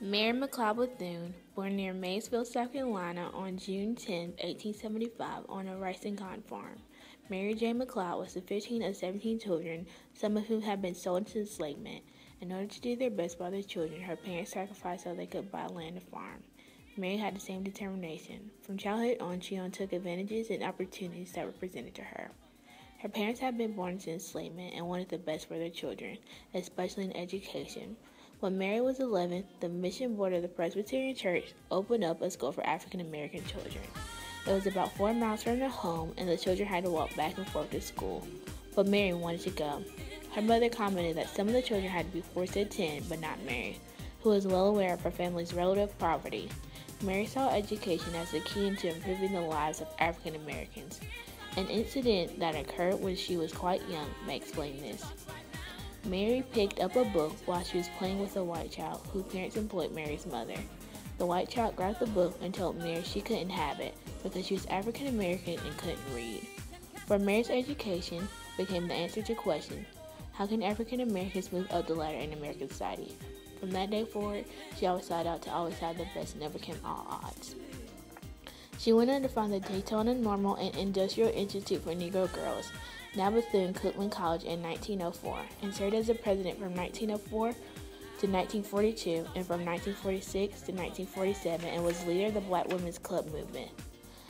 Mary McLeod Bethune, born near Maysville, South Carolina on June 10, 1875, on a rice and cotton farm. Mary J. McLeod was the 15th of 17 children, some of whom had been sold into enslavement. In order to do their best by their children, her parents sacrificed so they could buy land and farm. Mary had the same determination. From childhood on, she took advantages and opportunities that were presented to her. Her parents had been born into enslavement and wanted the best for their children, especially in education. When Mary was 11, the mission board of the Presbyterian Church opened up a school for African American children. It was about 4 miles from their home, and the children had to walk back and forth to school. But Mary wanted to go. Her mother commented that some of the children had to be forced to attend, but not Mary, who was well aware of her family's relative poverty. Mary saw education as the key into improving the lives of African Americans. An incident that occurred when she was quite young may explain this. Mary picked up a book while she was playing with a white child whose parents employed Mary's mother. The white child grabbed the book and told Mary she couldn't have it because she was African American and couldn't read. For Mary's education became the answer to question, how can African Americans move up the ladder in American society? From that day forward, she always sought out to always have the best and overcame all odds. She went on to found the Daytona Normal and Industrial Institute for Negro Girls, now Bethune-Cookman College, in 1904, and served as the president from 1904 to 1942 and from 1946 to 1947, and was leader of the Black Women's Club movement,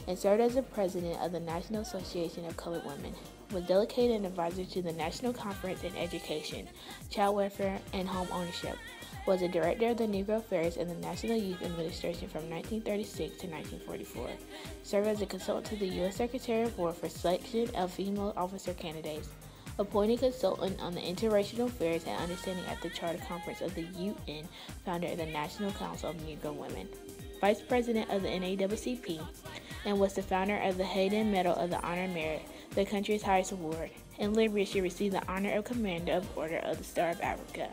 and served as the president of the National Association of Colored Women, was delegated and advisor to the National Conference in Education, Child Welfare, and Home Ownership, was a director of the Negro Affairs and the National Youth Administration from 1936 to 1944, served as a consultant to the U.S. Secretary of War for selection of female officer candidates, appointed consultant on the interracial affairs and understanding at the Charter Conference of the UN, founder of the National Council of Negro Women, vice president of the NAACP, and was the founder of the Hayden Medal of the Honor Merit, the country's highest award. In Liberia, she received the honor of Commander of the Order of the Star of Africa.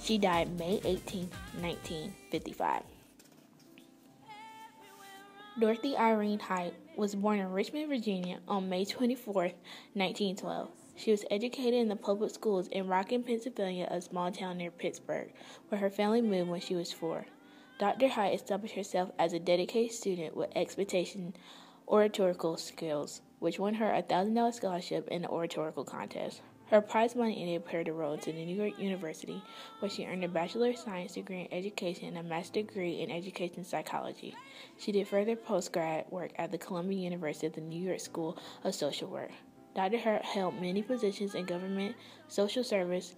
She died May 18, 1955. Dorothy Irene Height was born in Richmond, Virginia on May 24, 1912. She was educated in the public schools in Rockin, Pennsylvania, a small town near Pittsburgh, where her family moved when she was 4. Dr. Height established herself as a dedicated student with expectation oratorical skills, which won her a $1,000 scholarship in the oratorical contest. Her prize money enabled her to enroll into New York University, where she earned a Bachelor of Science degree in Education and a Master's degree in Education Psychology. She did further postgrad work at the Columbia University of the New York School of Social Work. Dr. Hart held many positions in government, social service,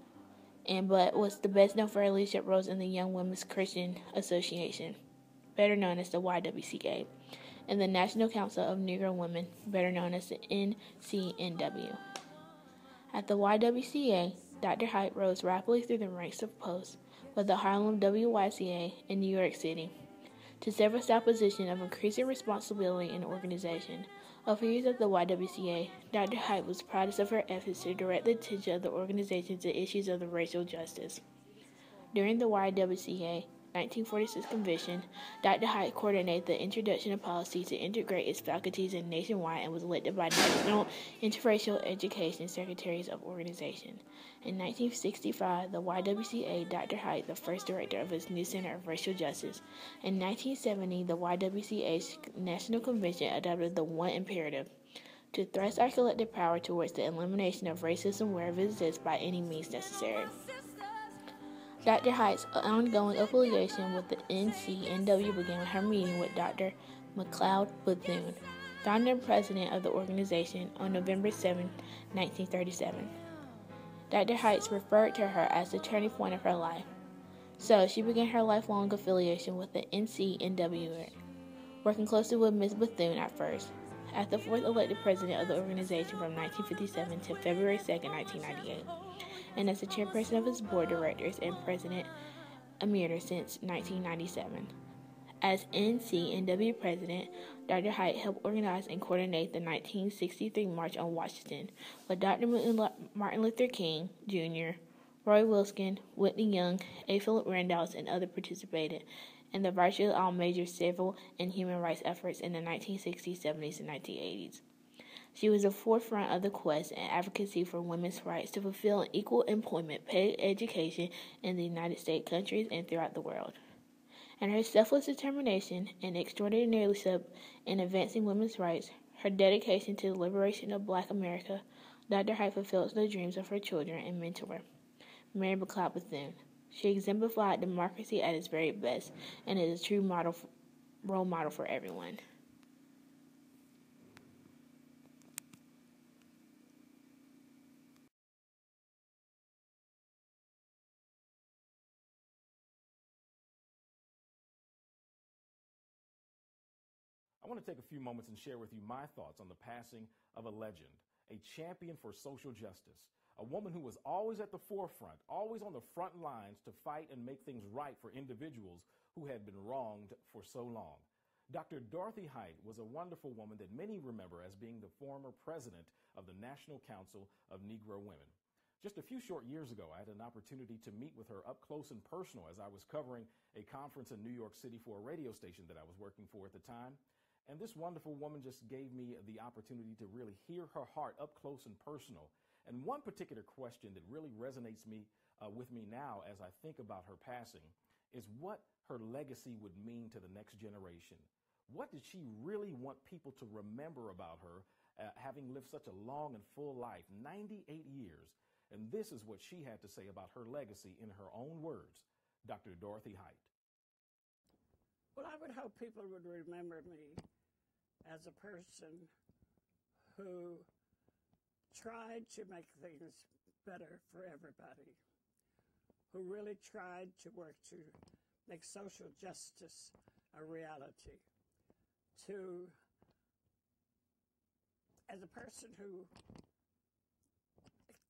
but was the best known for her leadership roles in the Young Women's Christian Association, better known as the YWCA, and the National Council of Negro Women, better known as the NCNW. At the YWCA, Dr. Height rose rapidly through the ranks of posts with the Harlem WYCA in New York City to several staff positions of increasing responsibility in the organization. Over years at the YWCA, Dr. Height was proudest of her efforts to direct the attention of the organization to issues of the racial justice. During the YWCA 1946 convention, Dr. Height coordinated the introduction of policy to integrate its faculties nationwide and was elected by National Interracial Education Secretaries of Organization. In 1965, the YWCA, Dr. Height, the first director of its new Center of Racial Justice. In 1970, the YWCA's National Convention adopted the One Imperative, to thrust our collective power towards the elimination of racism wherever it exists by any means necessary. Dr. Height's ongoing affiliation with the NCNW began with her meeting with Dr. McLeod Bethune, founder and president of the organization, on November 7, 1937. Dr. Height referred to her as the turning point of her life. So she began her lifelong affiliation with the NCNW, working closely with Ms. Bethune at first. As the fourth elected president of the organization from 1957 to February 2, 1998. And as the chairperson of its board of directors and president emeritus since 1997. As NCNW president, Dr. Height helped organize and coordinate the 1963 March on Washington, with Dr. Martin Luther King, Jr., Roy Wilson, Whitney Young, A. Philip Randolph, and others participated in the virtually all major civil and human rights efforts in the 1960s, 70s, and 1980s. She was the forefront of the quest and advocacy for women's rights to fulfill equal employment, paid education in the United States, countries, and throughout the world. and her selfless determination and extraordinary leadership in advancing women's rights, her dedication to the liberation of Black America, Dr. Height fulfilled the dreams of her children and mentor, Mary McLeod Bethune. She exemplified democracy at its very best and is a true role model for everyone. I want to take a few moments and share with you my thoughts on the passing of a legend, a champion for social justice, a woman who was always at the forefront, always on the front lines to fight and make things right for individuals who had been wronged for so long. Dr. Dorothy Height was a wonderful woman that many remember as being the former president of the National Council of Negro Women. Just a few short years ago, I had an opportunity to meet with her up close and personal as I was covering a conference in New York City for a radio station that I was working for at the time. And this wonderful woman just gave me the opportunity to really hear her heart up close and personal. And one particular question that really resonates with me now as I think about her passing is what her legacy would mean to the next generation. What did she really want people to remember about her, having lived such a long and full life, 98 years? And this is what she had to say about her legacy in her own words, Dr. Dorothy Height. Well, I would hope people would remember me as a person who tried to make things better for everybody, who really tried to work to make social justice a reality, as a person who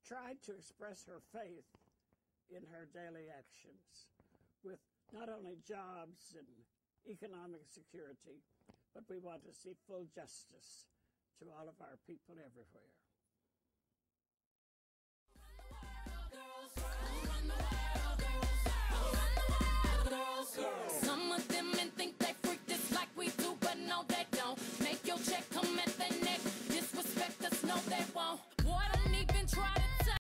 tried to express her faith in her daily actions with not only jobs and economic security, but we want to see full justice to all of our people everywhere.